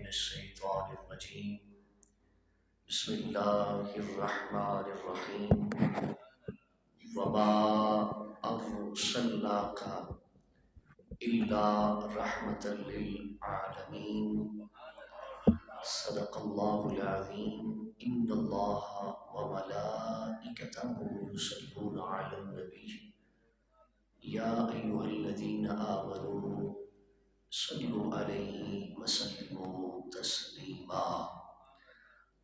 الشيطان الرجيم بسم الله الرحمن الرحيم وما أرسلناك إلا رحمة للعالمين صدق الله العظيم إن الله وملائكته يصلون على النبي يا أيها الذين آمنوا صلوا عليه وسلموا تسليما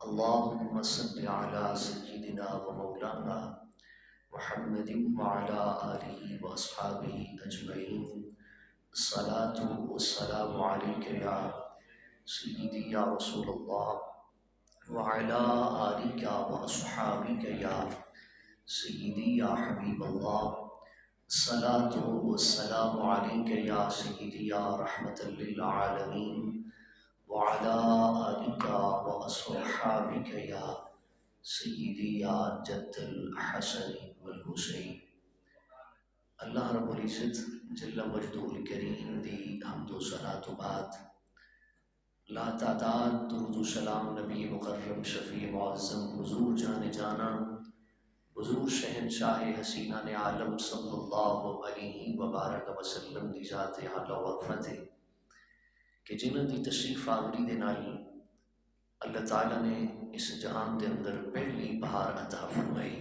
اللهم صل على سيدنا ومولانا محمد وعلى آله وأصحابه أجمعين الصلاة والسلام عليك يا سيدي يا رسول الله وعلى آلك وأصحابك يا سيدي يا حبيب الله الصلاة والسلام عليك يا سيدي يا رحمة للعالمين وعلى آلك وأصحابك يا سیدی یا جد الحسن والحسین۔ اللہ رب العزت جل مجدہ الکریم دی حمد و صلاۃ و بعد لا تعداد درود و سلام نبی مکرم شفیع معظم حضور جان جانا حضور شہنشاہ حسینان عالم صلی اللہ علیہ وبارک وسلم دی ذات اعلیٰ و عظمت کہ جنہاں دی تشریف آوری دے نال اللہ تعالیٰ نے اس جہان دے اندر پہلی بہار عطا فرمائی۔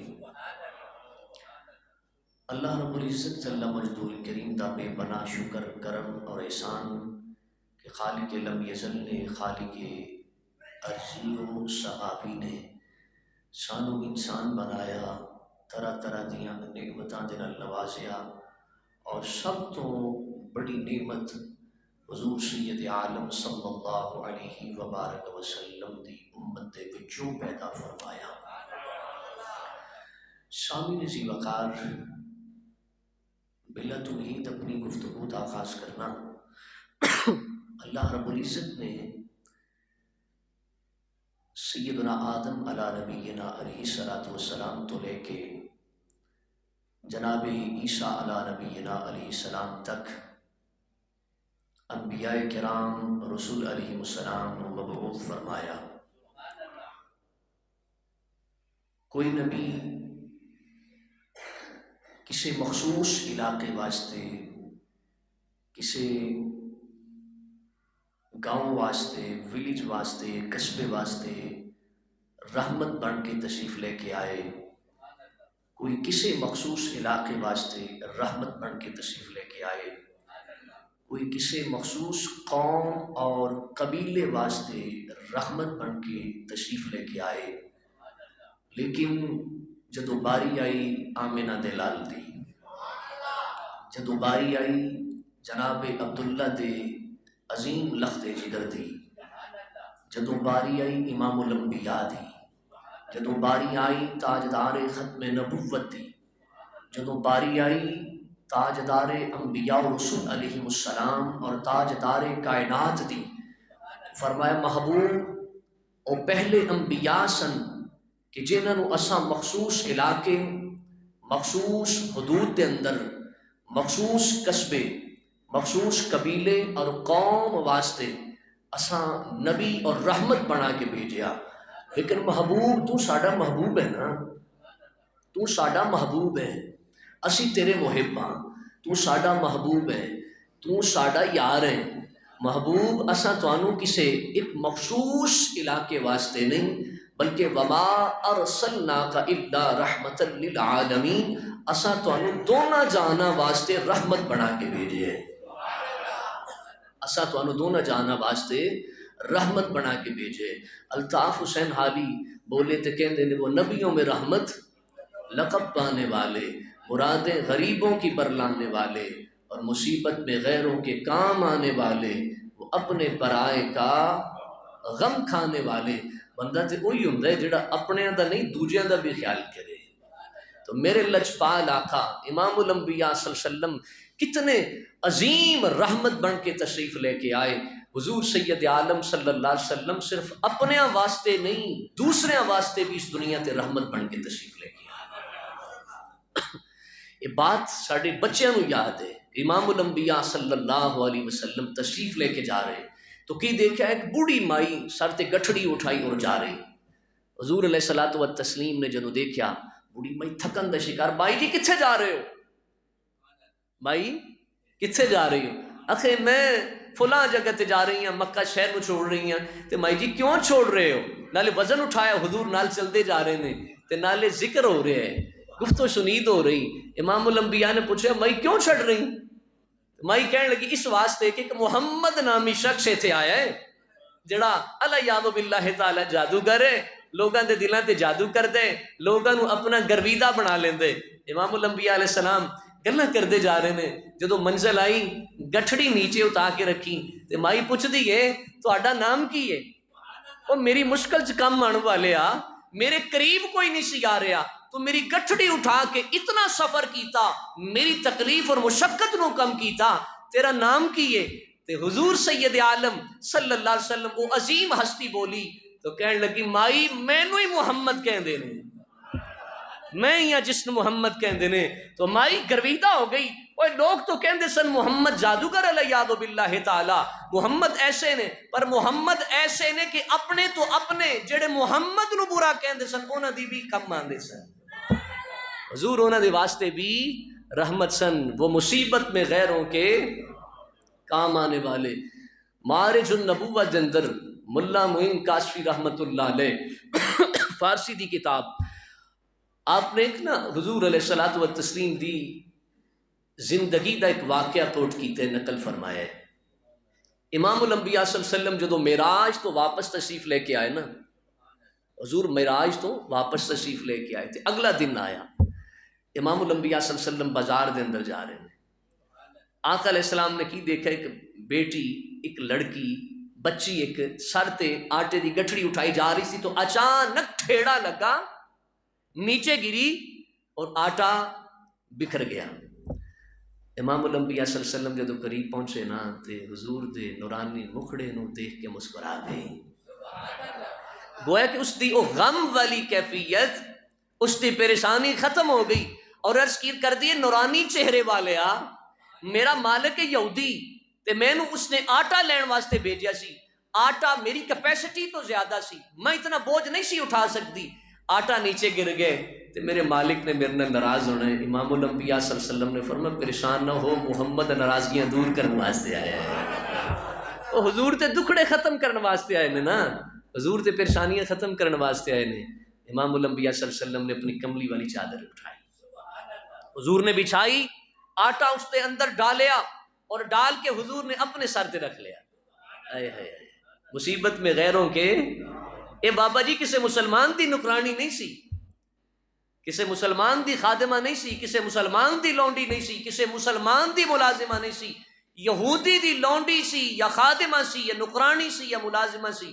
اللہ رب العزت جل مجدہ الکریم دا بے پناہ شکر کرم اور احسان کہ خالق لم یزل نے، خالق ارضی و سماوی نے سانو انسان بنایا، طرح طرح دیاں نعمتاں دے نال نوازیا، اور سب تو بڑی نعمت حضور سید عالم صلی اللہ علیہ وبارک وسلم دی امت دے وچوں پیدا فرمایا۔ سامعین ذی وقار، بلا تمہید اپنی گفتگو کا آغاز کرنا، اللہ رب العزت نے سیدنا آدم علی نبینا علیہ الصلوۃ والسلام تو لے کے جناب عیسیٰ علی نبینا علیہ السلام تک انبیاء کرام رسول علیہ السلام مبعوث فرمایا۔ کوئی نبی کسی مخصوص علاقے واسطے، کسی گاؤں واسطے، ولیج واسطے، قصبے واسطے رحمت بن کے تشریف لے کے آئے، کوئی کسی مخصوص علاقے واسطے رحمت بن کے تشریف لے کے آئے، کوئی کسی مخصوص قوم اور قبیلے واسطے رحمت بن کے تشریف لے کے آئے، لیکن جدو باری آئی آمنہ دے لال دی، جدو باری آئی جناب عبداللہ دے عظیم لخت جگر دی، جدو باری آئی امام الانبیاء دی، جدو باری آئی تاجدار ختم نبوت دی، جدو باری آئی تاجدار انبیاء و رسول علیہ السلام اور تاجدار کائنات دی، فرمایا محبوب او پہلے انبیاء سن کہ جنہاں نو اساں مخصوص علاقے، مخصوص حدود دے اندر، مخصوص قصبے، مخصوص قبیلے اور قوم واسطے اساں نبی اور رحمت بنا کے بھیجیا، لیکن محبوب تو ساڈا محبوب ہے نا، تو ساڈا محبوب ہے، اسی تیرے محب ہاں، تو ساڈا محبوب ہے، تو ساڈا یار ہے محبوب، اساں توانوں کسے ایک مخصوص علاقے واسطے نہیں بلکہ وما ارسلناک الا رحمت للعالمین، اساں توانوں دونوں جہاں واسطے رحمت بنا کے بھیجے ہیں، اساں توانوں دونوں جہاں واسطے رحمت بنا کے بھیجے۔ الطاف حسین حالی بولے تو کہندے نے وہ نبیوں میں رحمت لقب پانے والے، مرادیں غریبوں کی برلانے والے اور مصیبت میں غیروں کے کام آنے والے، وہ اپنے پرائے کا غم کھانے والے۔ بندہ تے وہی ہوندا ہے جڑا اپنے دا نہیں دوجیاں دا بھی خیال کرے۔ تو میرے لجپال آقا امام الانبیاء صلی اللہ علیہ وسلم کتنے عظیم رحمت بن کے تشریف لے کے آئے۔ حضور سید عالم صلی اللہ علیہ وسلم صرف اپنے واسطے نہیں دوسرے واسطے بھی اس دنیا تے رحمت بن کے تشریف لے کے آئے۔ یہ بات ساڑھے بچیاں نو یاد ہے، امام الانبیاء صلی اللہ علیہ وسلم تشریف لے کے جا رہے ہیں، تو کی دیکھا ایک بوڑھی مائی سر تے گٹھڑی اٹھائی اور جا رہی. حضور علیہ الصلوۃ والتسلیم نے جدوں دیکھا بوڑھی مائی تھکن دا شکار, مائی جی کتھے جا رہے ہو, مائی کتھے جا رہی ہو؟ آخے میں فلاں جگہ تے جا رہی ہیں, مکہ شہر میں چھوڑ رہی ہیں. تے مائی جی کیوں چھوڑ رہے ہو؟ نالے وزن اٹھایا, حضور نال چلتے جا رہے ہیں, تے نالے ذکر ہو رہے ہیں, گفت و شنید ہو رہی. امام الانبیاء نے پوچھا مائی کیوں چھڑ رہی؟ مائی کہنے لگی اس واسطے کہ محمد نامی شخص اتھے آیا ہے جڑا اللہ یاد باللہ تعالی جادوگر ہے, لوگاں دے دلاں تے جادو کر دے, لوگاں نو اپنا گرویدہ بنا لیندے. امام الانبیاء علیہ السلام گلاں کردے جا رہے نے, جدو منزل آئی گٹھڑی نیچے اتا کے رکھی تے مائی پوچھ دی ہے تہاڈا نام کی ہے؟ او میری مشکل چ کم آن والے آ, میرے قریب کوئی نہیں سی آ رہا, تو میری گٹھڑی اٹھا کے اتنا سفر کیتا, میری تکلیف اور مشقت نو کم کیتا, تیرا نام کی ہے؟ تے حضور سید عالم صلی اللہ علیہ وسلم وہ عظیم ہستی بولی تو کہنے لگی مائی مینو ہی محمد کہندے نے, میں ہی ہاں جس نے محمد کہندے نے. تو مائی گرویدہ ہو گئی, وہ لوگ تو کہندے سن محمد جادوگر علیہ باللہ تعالی, محمد ایسے نے, پر محمد ایسے نے کہ اپنے تو اپنے جڑے محمد نو برا کہندے سن انہاں دی بھی کم ماندے سن. حضور انہاں دے واسطے بھی رحمت سن, وہ مصیبت میں غیروں کے کام آنے والے. معارج النبوہ دے اندر ملا معین کاشفی رحمت اللہ علیہ فارسی دی کتاب, آپ نے ایک نا حضور علیہ الصلوۃ والتسلیم دی زندگی دا ایک واقعہ کوٹ کیتے نقل فرمایا ہے. امام الانبیاء صلی اللہ علیہ وسلم جدو معراج تو واپس تشریف لے کے آئے نا, حضور معراج تو واپس تشریف لے کے آئے تھے, اگلا دن آیا, امام الانبیاء صلی اللہ علیہ وسلم بازار دے اندر جا رہے ہیں. آقا علیہ السلام نے کی دیکھا ایک بیٹی, ایک لڑکی, بچی ایک سر تے آٹے دی گٹھڑی اٹھائی جا رہی سی, تو اچانک ٹھیڑا لگا, نیچے گری اور آٹا بکھر گیا. امام الانبیاء صلی اللہ علیہ وسلم جدو قریب پہنچے نا تے حضور دے نورانی مکھڑے نو دیکھ کے مسکرا گئے. گویا کہ اس دی او غم والی کیفیت, اس دی پریشانی ختم ہو گئی, اور عرض کی کر دیے نورانی چہرے والے آ, میرا مالک یہودی تے میں نو اس نے آٹا لین واسطے بھیجیا سی, آٹا میری کیپیسٹی تو زیادہ سی, میں اتنا بوجھ نہیں سی اٹھا سکتی, آٹا نیچے گر گئے تے میرے مالک نے میرے ناراض ہونا ہے. امام الانبیاء صلی اللہ علیہ وسلم نے فرمایا پریشان نہ ہو, محمد ناراضگیاں دور کرنے واسطے آیا ہے. وہ حضور تے دکھڑے ختم کرنے واسطے آئے نے نا, حضور تے پریشانیاں ختم کرنے واسطے آئے نے. امام الانبیاء صلی اللہ علیہ وسلم نے اپنی کملی والی چادر اٹھائی, حضور نے بچھائی, آٹا اس کے اندر ڈالیا اور ڈال کے حضور نے اپنے سر تے رکھ لیا. اے اے مصیبت میں غیروں کے, اے بابا جی کسے مسلمان دی نکرانی نہیں سی, کسے مسلمان دی خادمہ نہیں سی, کسے مسلمان دی لونڈی نہیں سی, کسے مسلمان دی ملازمہ نہیں سی, یہودی دی لونڈی سی یا خادمہ سی یا نکرانی سی یا ملازمہ سی.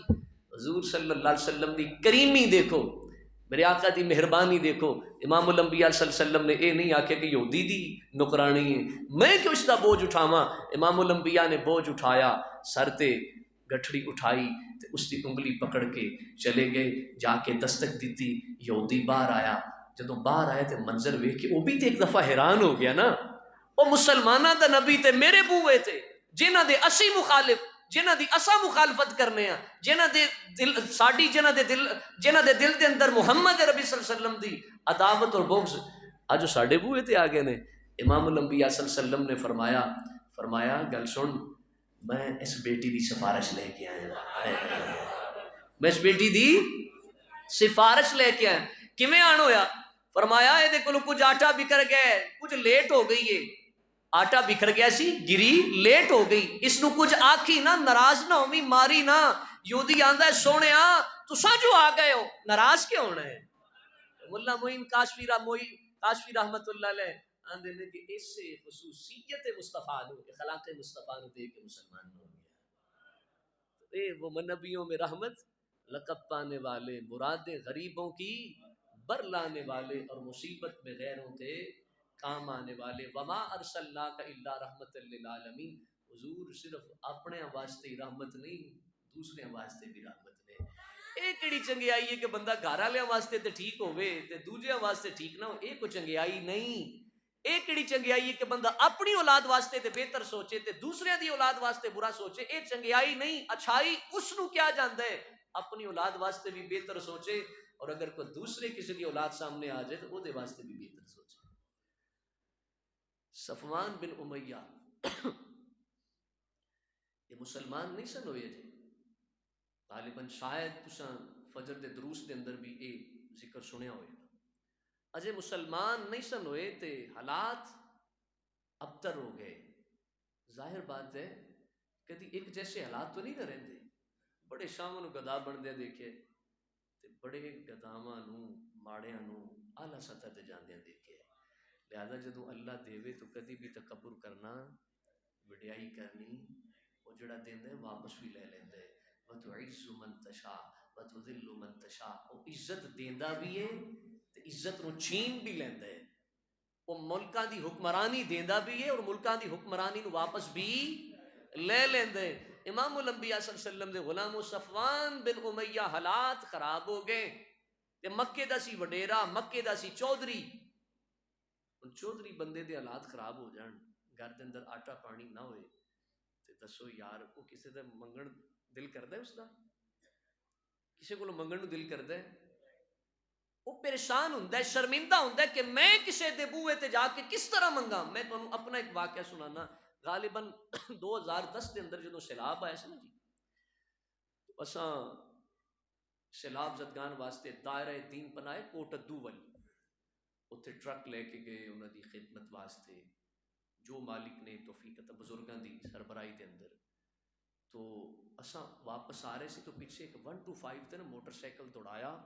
حضور صلی اللہ علیہ وسلم دی کریمی دیکھو, میرے آقا دی مہربانی دیکھو. امام الانبیاء صلی اللہ علیہ وسلم نے اے نہیں آکھے کہ یہودی دی نکرانی ہے, میں کیوں اس دا بوجھ اٹھاواں. امام الانبیاء نے بوجھ اٹھایا, سر تے گٹھڑی اٹھائی تے اس دی انگلی پکڑ کے چلے گئے, جا کے دستک دیتی, یہودی باہر آیا. جدوں باہر آیا تے منظر ویکھ کے وہ بھی تے ایک دفعہ حیران ہو گیا نا, وہ مسلماناں دا نبی تے میرے بوئے تے جنہاں دے اسی مخالف, جنہاں دی اسا مخالفت کرنے ہیں, جنہاں دے دل ساڈی جنہاں دے دل دے اندر محمد ربی صلی اللہ علیہ وسلم دی عداوت اور بغض اج ساڈے بوئے تے آ گئے نے. امام الانبیاء صلی اللہ علیہ وسلم نے فرمایا گل سن, میں اس بیٹی دی سفارش لے کے آیا, میں اس بیٹی دی سفارش لے کے آیا. کیویں آن ہویا؟ فرمایا اے دے کولو کچھ آٹا بکھر گئے, کچھ لیٹ ہو گئی ہے, آٹا بکھر گیا سی, گری لیٹ ہو گئی, اس نو کچھ آکھی نہ, ناراض نہ ہومی, ماری نہ. یہودی آندا ہے سونیا تساں جو آ گئے ہو ناراض کیوں ہونا ہے؟ مولا معین کاشفی رحمت اللہ علیہ آندے نے کہ اس سے خصوصیت مصطفیٰ نو, اخلاق مصطفیٰ نو دے کے مسلمان ہو گیا. اے وہ نبیوں میں رحمت, لقب پانے والے, مرادیں غریبوں کی بر لانے والے, اور مصیبت میں غیروں کے کام آنے والے. وما ارسلناک الا رحمت للعالمین, حضور صرف اپنے واسطے ہی رحمت نہیں, دوسرے واسطے بھی رحمت نے. اے کیڑی چنگیائی ہے کہ بندہ گھر والے واسطے تے ٹھیک ہوئے تے دوجے واسطے ٹھیک نہ ہو, اے کوئی چنگیائی نہیں. ਇਹ ਕਿਹੜੀ ਚੰਗਿਆਈ ਹੈ ਕਿ ਬੰਦਾ ਆਪਣੀ ਔਲਾਦ ਵਾਸਤੇ ਤੇ ਬਿਹਤਰ ਸੋਚੇ ਤੇ ਦੂਸਰਿਆਂ ਦੀ ਔਲਾਦ ਵਾਸਤੇ ਬੁਰਾ ਸੋਚੇ। ਇਹ ਚੰਗਿਆਈ ਨਹੀਂ, ਅਛਾਈ ਉਸ ਨੂੰ ਕਿਹਾ ਜਾਂਦਾ ਹੈ। ਆਪਣੀ ਔਲਾਦ ਵਾਸਤੇ ਵੀ ਬਿਹਤਰ ਸੋਚੇ اور اگر کوئی دوسرے کسی کی اولاد سامنے آ جائے تو وہ دے واسطے بھی بہتر سوچے۔ صفوان بن امیہ یہ مسلمان نہیں سن ہوئے جی، غالباً شاید تساں فجر دے دروس دے اندر بھی یہ ذکر سنیا ہوئے گا۔ اجے مسلمان نہیں سن ہوئے تے حالات ابتر ہو گئے۔ ظاہر بات ہے کدی ایک جیسے حالات تو نہیں نہ رہندے، بڑے شاموں گدا بندے دیکھے تے بڑے گداواں نو ماڑیاں نو اعلیٰ سطح تے جاندیاں دیکھے۔ لہذا جدوں اللہ دیوے تو کدی بھی تکبر کرنا، وڈیائی کرنی، وہ جڑا دیندا ہے واپس بھی لے لیندا ہے۔ وَتُعِزُّ مَن تَشَاءُ وَتُذِلُّ مَن تَشَاءُ، وہ عزت دیندا بھی ہے تے عزت نو چھین بھی لیندا ہے۔ وہ ملکاں دی حکمرانی دیندا بھی ہے اور ملکاں دی حکمرانی نو واپس بھی لے لیندے۔ امام الانبیاء صلی اللہ علیہ وسلم دے غلام صفوان بن امیہ حالات خراب ہو گئے تے مکے دا سی وڈیرا، مکے دا سی چودھری۔ چودھری بندے دے حالات خراب ہو جان، گھر دے اندر آٹا پانی نہ ہوئے تے دسو یار وہ کسے دا منگن دل کردا ہے؟ اس دا کسے کولوں منگن نو دل کردا ہے؟ وہ پریشان ہوندا ہے، شرمندہ ہوندا ہے کہ میں کسے دے بوئے تے جا کے کس طرح منگا۔ میں تانوں اپنا ایک واقعہ سنانا۔ غالباً 2010 دے اندر جدوں سیلاب آیا سی نا جی، اساں سیلاب زدگان واسطے دائرہ دین پناہ کوٹ ادو والی اتنے ٹرک لے کے گئے انہاں دی خدمت واسطے، جو مالک نے توفیق عطا بزرگاں دی سربراہی دے اندر۔ تو اساں واپس آ رہے سی تو پیچھے ایک 125 تے نا موٹر سائیکل دوڑایا،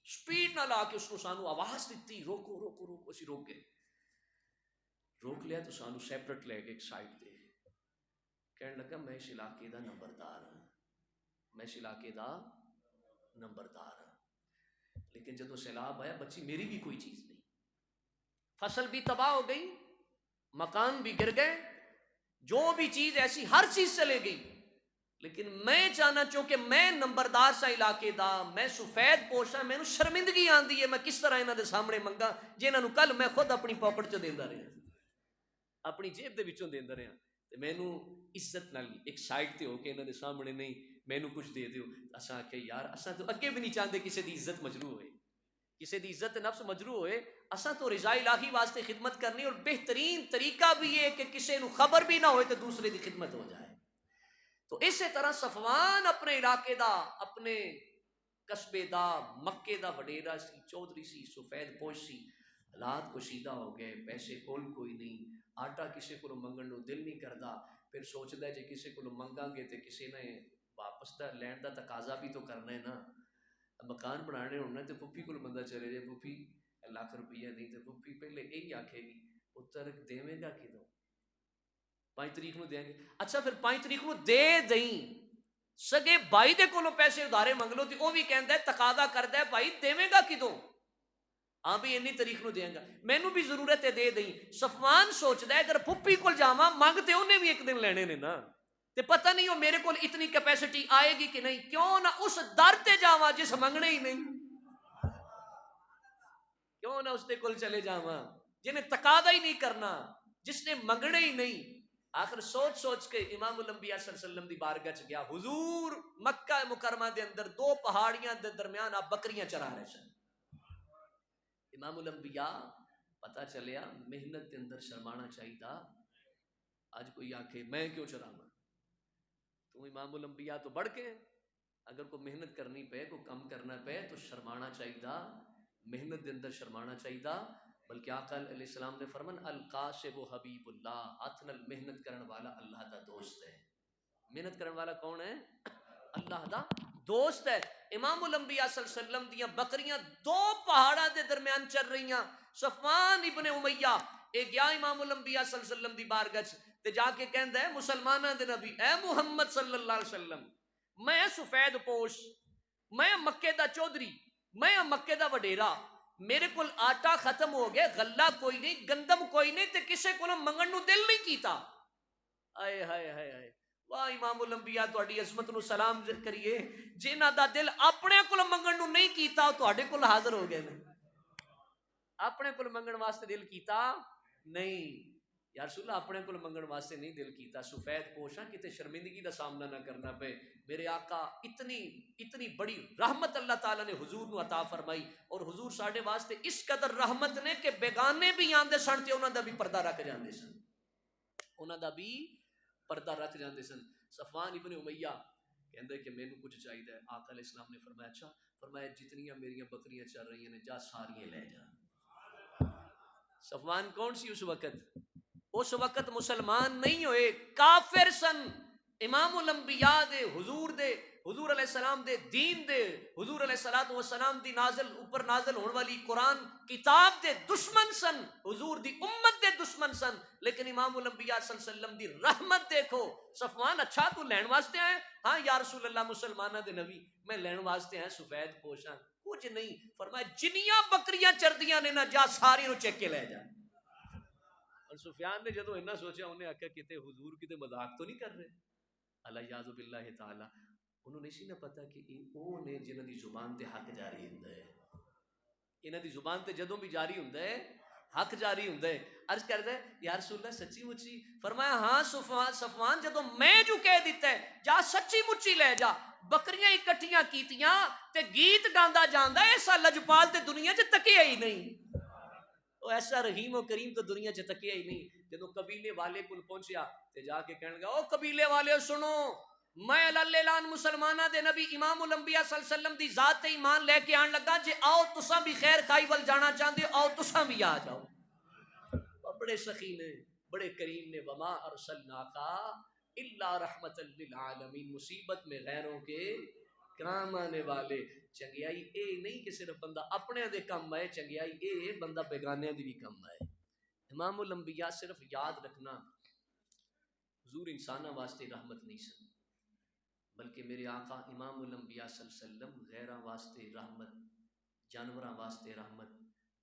سپیڈ نہ لا کے اس کو سانو آواز دیتی روکو روکو روکو، اسی روک گئے، روک لیا تو سانو سیپریٹ لے کے ایک سائڈ تے کہنے لگا میں اس علاقے دا نمبردار ہوں، میں اس علاقے دا نمبردار ہوں۔ لیکن جدو سیلاب آیا بچی میری بھی کوئی چیز نہیں، فصل بھی تباہ ہو گئی، مکان بھی گر گئے، جو بھی چیز ایسی ہر چیز چلے گئی، لیکن میں چاہنا چونکہ میں نمبردار سا علاقے دا، میں سفید پوشا، میں نو شرمندگی آندی ہے، میں کس طرح انہاں دے سامنے منگا جنہاں نو کل میں خود اپنی پاکٹ چ دیندا رہا، اپنی جیب دے وچوں دیندا رہا، تے مینوں عزت نال ایک سائڈ تے ہو کے انہاں دے سامنے نہیں مینوں کچھ دے دیو۔ اساں کہ یار اساں تو اگے بھی نہیں چاہتے کسی دی عزت مجروح ہوئے، کسی دی عزت نفس مجروح ہوئے، اساں تو رضا الہی واسطے خدمت کرنی، اور بہترین طریقہ بھی ہے کہ کسی نو خبر بھی نہ ہوئے تو دوسرے دی خدمت ہو جائے۔ تو اسی طرح صفوان اپنے علاقے دا، اپنے قصبے دا، مکے دا وڈیرا سی، چودھری سی، سفید پوش سی، حالات کشیدہ ہو گئے، پیسے کول کوئی نہیں، آٹا کسی کو منگن نو دل نہیں کردا، پھر سوچدا ہے جے کسی کو منگاں گے تے کسی نے واپس دا لین دا تقاضا بھی تو کرنا ہے نا، مکان بنانے ہونا تے پھپھی کو بندہ چلے جائے، پھپھی لاکھ روپیہ نہیں تے پھپھی پہلے یہی آکھے گی پتر دیویں گا کدوں، 5 تاریخ نو دیں گے، اچھا پھر 5 تاریخ نو دے دیں، سگے بھائی دے کولوں پیسے ادھارے منگ لو تے او بھی کہندا ہے تقاضا کردا ہے بھائی دیویں گا کدوں، ہاں بھی انی تاریخ نو دیں گا، مینوں بھی ضرورت ہے دے دیں۔ صفوان سوچدا ہے اگر پھپھی کول جاواں منگ تے اونے بھی ایک دن لینے نے نا، تے پتہ نہیں وہ میرے کول اتنی کیپیسٹی آئے گی کہ نہیں، کیوں نہ اس در تے جاواں جس منگنے ہی نہیں، کیوں نہ اس دے کول چلے جاواں جنہیں تقاضا ہی نہیں کرنا، جس نے منگنے ہی نہیں۔ آخر سوچ سوچ کے امام الانبیاء صلی اللہ علیہ وسلم دی بارگاہ چ گیا، حضور مکہ مکرمہ دے اندر 2 پہاڑیاں دے درمیان آپ بکریاں چرا رہے سن۔ امام الانبیاء پتہ چلیا محنت دے اندر شرمانا چاہیے، آج کوئی آکھے میں کیوں چراواں، تو امام الانبیاء تو بڑھ کے، اگر کوئی محنت کرنی پے، کوئی کم کرنا پے تو شرمانا چاہیے، محنت دے اندر شرمانا چاہیے، بلکہ آقا علیہ السلام نے فرمان القاسب حبیب اللہ، ہاتھ نال محنت کرن والا اللہ دا دوست ہے۔ محنت کرن والا کون ہے؟ اللہ دا دوست ہے۔ امام الانبیاء صلی اللہ علیہ وسلم دیاں بکریاں 2 پہاڑاں دے درمیان چل رہیاں، صفوان ابن امیہ اے گیا امام الانبیاء صلی اللہ علیہ وسلم دی بارگاہ تے جا کے کہندا ہے مسلماناں دے نبی اے محمد صلی اللہ علیہ وسلم، میں سفید پوش، میں مکے دا چودھری، میں مکے دا وڈیرا، میرے کول آٹا ختم ہو گیا، غلہ کوئی نہیں، گندم کوئی نہیں، تے کسے کولوں منگن نو دل نہیں کیتا۔ آئے ہائے ہائے ہائے، واہ امام الانبیاء تہاڈی عظمت نو سلام کریے، جنہاں دا دل اپنے کول منگن نو نہیں کیتا او تہاڈے کول حاضر ہو گئے نے، اپنے کول منگن واسطے دل کیتا نہیں یا رسول اللہ اپنے کو منگن واسطے نہیں دل کیتا، سفید پوشاں کتے شرمندگی دا سامنا نہ کرنا پے. میرے آقا اتنی بڑی رحمت اللہ تعالیٰ نے حضور نو عطا فرمائی، اور حضور ساڈے واسطے اس قدر رحمت نے کہ بیگانے بھی آندے سن تے انہاں دا بھی پردہ رکھ جاندے سن، انہاں دا بھی پردہ رکھ جاندے سن. صفوان ابن امیہ کہندے کہ مینوں کچھ چاہیے. آقا علیہ السلام نے فرمایا اچھا، فرمایا جتنیاں میریاں بکریاں چل رہی ہیں جا ساریاں لے جا. صفوان کون سی اس وقت؟ اس وقت مسلمان نہیں ہوئے، کافر سن. امام الانبیاء دے حضور علیہ السلام دے دین دے، حضور علیہ الصلوۃ والسلام دی اوپر نازل ہون والی قرآن کتاب دے دشمن سن، حضور دی امت دے دشمن سن. لیکن امام الانبیاء صلی اللہ علیہ وسلم دی رحمت دیکھو. صفوان اچھا تو لین واسطے آئے؟ ہاں یا رسول اللہ مسلمانہ دے نبی میں لین واسطے آئے سفید پوشاں. کچھ نہیں، فرمایا جنیاں بکریاں چردیاں نے نہ جا ساری نو چیک کے لے جا. اور سفیان نے جدو اتنا سوچا انہیں آخیا کتے حضور کتے مذاق تو نہیں کر رہے. اللہ یاذ باللہ تعالی انہوں نے اسی نہ پتا کہ وہ نے جنہوں دی زبان تے حق جاری ہوندا ہے، انہاں دی زبان تے جدوں بھی جاری ہوندا ہے حق جاری ہوندا ہے. عرض کردا ہے یا رسول اللہ سچی مچی؟ فرمایا ہاں صفوان جدوں میں جو کہہ دیتا ہے جا سچی مچی لے جا. بکریاں اکٹھیاں کیتیاں تے گیت گاندا جاندا ایسا لجپال تے دنیا چ تکیا ہی نہیں، تو ایسا رحیم و کریم تو دنیا چ تکیا ہی نہیں. جدو قبیلے والے کل پہنچیا تے جا کے کہن لگا او قبیلے والے سنو، میں اللہ مسلمانہ دے نبی امام الانبیاء صلی اللہ علیہ وسلم دی ذات تے ایمان لے کے آن لگا. جے آؤ تساں بھی خیر خائی ول جانا چاہندے آؤ تساں بھی آ جاؤ. بڑے سخی نے، بڑے کریم نے. وما ارسلناک الا رحمت للعالمین، مصیبت میں غیروں کے کام آنے والے. چنگیائی اے نہیں کہ صرف بندہ اپنے دے کم آئے، چنگیائی اے بندہ بیگانے دی بھی کم آئے. امام الانبیاء صرف یاد رکھنا حضور انسانہ واسطے رحمت نہیں سن، بلکہ میرے آقا امام الانبیاء صلی اللہ علیہ وسلم غیراں واسطے رحمت، جانوراں واسطے رحمت،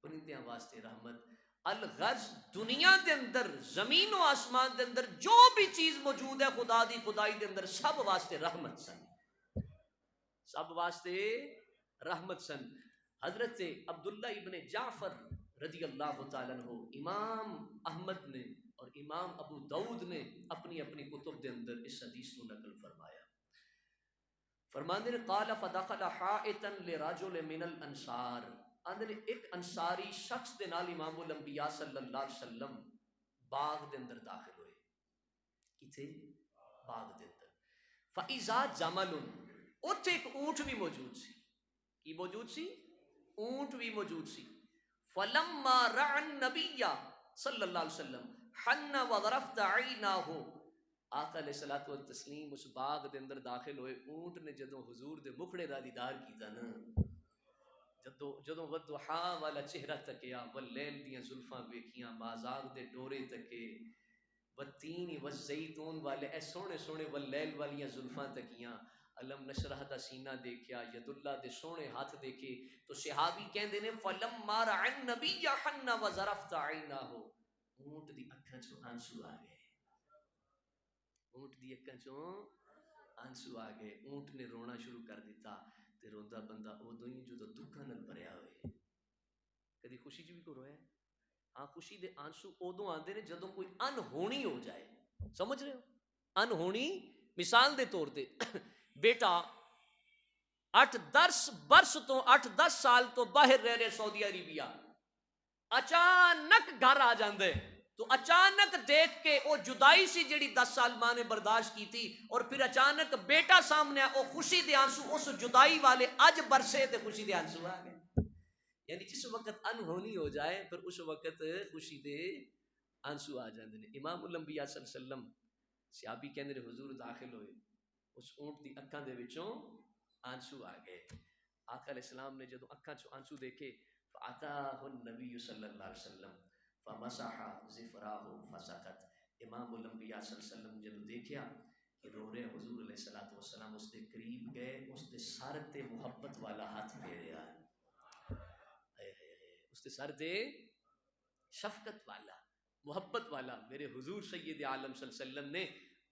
پرندیاں واسطے رحمت. الغرض دنیا دے اندر زمین و آسمان دے اندر جو بھی چیز موجود ہے خدا دی خدائی دے اندر سب واسطے رحمت سن، سب واسطے رحمت سن. حضرت عبداللہ ابن جعفر رضی اللہ تعالیٰ عنہ، امام احمد نے اور امام ابو داؤد نے اپنی اپنی کتب دے اندر اس حدیث کو نقل فرمایا. فرماندے نے قال فدخل حائطا لرجل من الانصار، اندر ایک انصاری شخص دے نال امام الانبیاء صلی اللہ علیہ وسلم باغ دے اندر داخل ہوئے. کتھے؟ باغ دے اندر. فاذا جمل، اوتھے ایک اونٹ بھی موجود سی. کی موجود سی؟ اونٹ بھی موجود سی. فلما رأى النبي صلی اللہ علیہ وسلم حن وظرفت عیناہ، آقا علیہ الصلوۃ والتسلیم اس باغ دے اندر داخل ہوئے. اونٹ نے جدوں حضور دے مکھڑے دا دیدار کیتا نا، جدوں وضحا والا چہرہ تکیا، واللیل دیاں زلفاں ویکھیاں، مازاغ دے ڈورے تکے، والتین والزیتون والے اے سونے سونے واللیل والیاں زلفاں تکیاں، علم نشرح دا سینہ دیکھیا، ید اللہ دے سونے ہاتھ دیکھے. تو صحابی کہندے نے فلما رأى النبي حن وظرفت عیناہ، اونٹ دی اکھاں چوں آنسو آ گئے، اونٹ دی اکھاں چوں آنسو آ گئے. اونٹ نے رونا شروع کر دیتا. تے روندا بندہ ادوں ہی جدوں دکھاں نال بھریا ہوئے. کدی خوشی چ بھی کوئی رویا ہے؟ ہاں خوشی دے آنسو ادوں آندے نے جدوں کوئی انہونی ہو جائے. سمجھ رہے ہو؟ انہونی مثال دے طور تے بیٹا 8-10 سال تو باہر رہ رہے سعودی عربیہ، اچانک گھر آ جاندے تو اچانک دیکھ کے وہ جدائی سی جڑی 10 سال ماں نے برداشت کی تھی، اور پھر اچانک بیٹا سامنے وہ خوشی دے آنسو اس جدائی والے اج برسے تے خوشی دے آنسو آ گئے. یعنی جس وقت انہونی ہو جائے پھر اس وقت خوشی دے آنسو آ جاندے نے. امام الانبیاء صلی اللہ علیہ وسلم صحابی کہندے نے حضور داخل ہوئے، اس اونٹ دی اکھاں دے وچوں آنسو آ گئے. آقا علیہ السلام نے جدوں اکھاں چوں آنسو دیکھے فاتاہ النبی صلی اللہ علیہ وسلم فمسح ظفراہ فسکت. امام الانبیاء صلی اللہ علیہ وسلم جدوں دیکھیا کہ رو رہے حضور علیہ الصلوۃ والسلام اس دے قریب گئے، اس دے سر تے محبت والا ہاتھ پھیریا، اس دے سر تے شفقت والا محبت والا میرے حضور سید عالم صلی اللہ علیہ وسلم نے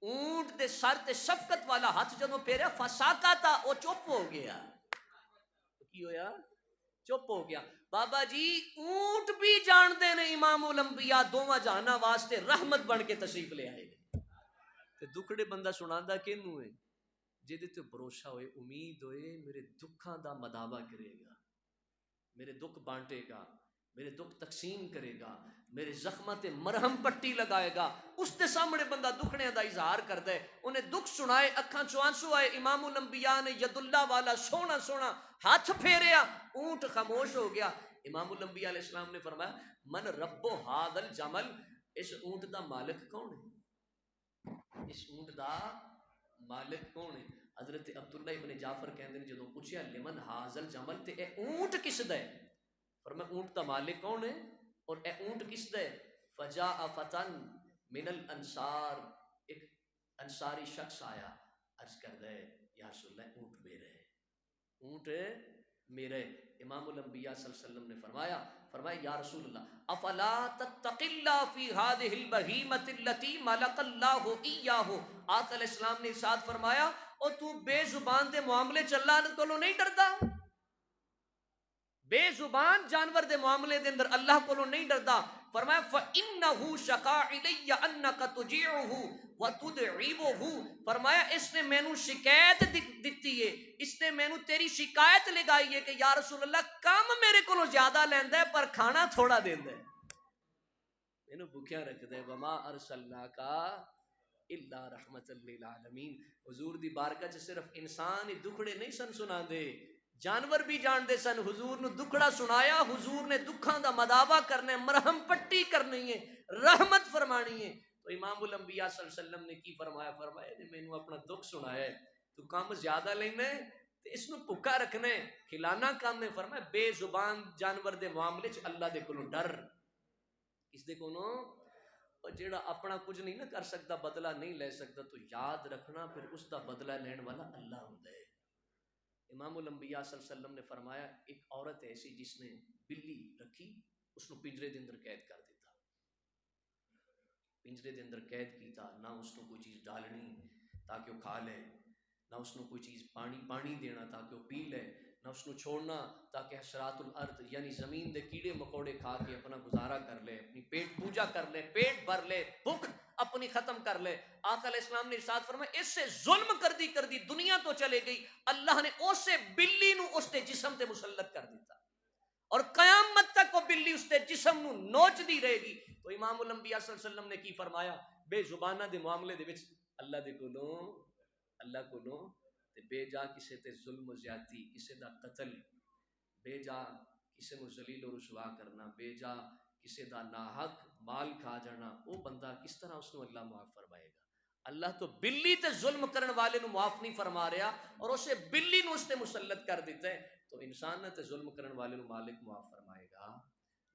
اونٹ دے سر تے شفقت والا ہاتھ جدوں پھیریا فساکتا، وہ چپ ہو گیا. کی ہویا؟ چپ ہو گیا. بابا جی اونٹ بھی جانتے نے امام الانبیاء دوواں جہانا واسطے رحمت بن کے تشریف لے آئے گا. تے دکھڑے بندہ سناندا کینوں ہے؟ جہدے تے بھروسہ ہوئے، امید ہوئے میرے دکھاں دا مداوا کرے گا، میرے دکھ بانٹے گا، میرے دکھ تقسیم کرے گا، میرے زخماں تے مرہم پٹی لگائے گا. اس دے سامنے بندہ دکھڑیاں دا اظہار کردا ہے، انہیں دکھ سنائے، اکھاں چوں آنسو آئے. امام الانبیاء نے ید اللہ والا سونا سونا ہاتھ پھیریا، اونٹ خاموش ہو گیا. امام الانبیاء علیہ السلام نے فرمایا من رب ھذا الجمل، اس اونٹ دا مالک کون ہے؟ اس اونٹ دا مالک کون ہے؟ حضرت عبداللہ ابن جعفر کہندے نے جدوں پوچھیا لمن ھذا الجمل، تے اے اونٹ کس دا ہے؟ فرمایا اونٹ دا مالک کون ہے اور اے اونٹ کس دا ہے؟ فجاء فتن من الانصار، ایک انصاری شخص آیا، عرض کردا ہے یا رسول اللہ اونٹ میرا ہے، اونٹ میرا ہے. امام الانبیاء صلی اللہ علیہ وسلم نے فرمایا یا رسول اللہ افلا تتقی اللہ فی هذه البہیمۃ التي ملک اللہ ایاہ. آقا علیہ السلام نے ارشاد فرمایا او تو بے زبان دے معاملے چ اللہ کولوں نہیں ڈردا؟ بے زبان جانور دے معاملے دے اندر اللہ کولوں نہیں ڈردا. فرمایا فَإِنَّهُ شَكَا إِلَيَّ أَنَّكَ تُجِيعُهُ وَتُدْعِبُهُ. فرمایا اس نے مینوں شکایت دتی ہے، اس نے مینوں تیری شکایت لگائی ہے کہ یا رسول اللہ کام میرے کولوں زیادہ لیندا ہے پر کھانا تھوڑا دیندا ہے، مینوں بھوکیا رکھدا ہے. وما ارسلناک الا رحمت للعالمین. حضور دی بارگاہ چ صرف انسان ہی دکھڑے نہیں سن سناندے، جانور بھی جان دے سن. حضور نے دکھڑا سنایا، حضور نے دکھاں دا مداوا کرنا ہے، مرہم پٹی کرنی ہے، رحمت فرمانی ہے. تو امام الانبیاء صلی اللہ علیہ وسلم نے کی فرمایا؟ فرمایا نے مینوں اپنا دکھ سنایا ہے، تو کام زیادہ لینا ہے تے اس نو بھکا رکھنا ہے، کھلانا کام ہے. فرمایا بے زبان جانور دے معاملے چ اللہ دے کولوں ڈر. کس دے کولوں؟ اور جیڑا اپنا کچھ نہیں نہ کر سکتا، بدلہ نہیں لے سکتا، تو یاد رکھنا پھر اس دا بدلہ لین والا اللہ ہوندا ہے. امام الانبیاء صلی اللہ علیہ وسلم نے فرمایا ایک عورت ایسی جس نے بلی رکھی، اس کو پنجرے دے اندر قید کر دیتا، پنجرے دے اندر قید کیتا، نہ اس کو کوئی چیز ڈالنی تاکہ وہ کھا لے، نہ اس کو کوئی چیز پانی دینا تاکہ وہ پی لے، نہ اس کو چھوڑنا تاکہ حشرات الارض یعنی زمین دے کیڑے مکوڑے کھا کے اپنا گزارا کر لے، اپنی پیٹ پوجا کر لے، پیٹ بھر لے، بھوک اپنی ختم کر لے. آقا علیہ السلام نے ارشاد فرمایا اس سے ظلم کر دی دنیا تو چلے گئی، اللہ نے اس سے بلی نو اس دے جسم تے مسلط کر دیتا اور قیامت تک وہ بلی اس دے جسم نو نوچ دی رہے گی. تو امام الانبیاء صلی اللہ علیہ وسلم نے کی فرمایا بے زبانہ دے معاملے دے وچ اللہ دے کولوں تے بے جا کسے تے ظلم و زیادتی، کسے دا قتل، بے جا کسے نو ذلیل و رسوا کرنا، بے جا کسے دا ناحق مال کھا جانا، وہ بندہ کس طرح اس نو اللہ معاف فرمائے گا؟ اللہ تو بلی تے ظلم کرن والے نو معاف نہیں فرما رہا اور اسے بلی نو اس تے مسلط کر دیتا ہے. تو انسان تے ظلم کرن والے نو مالک معاف فرمائے گا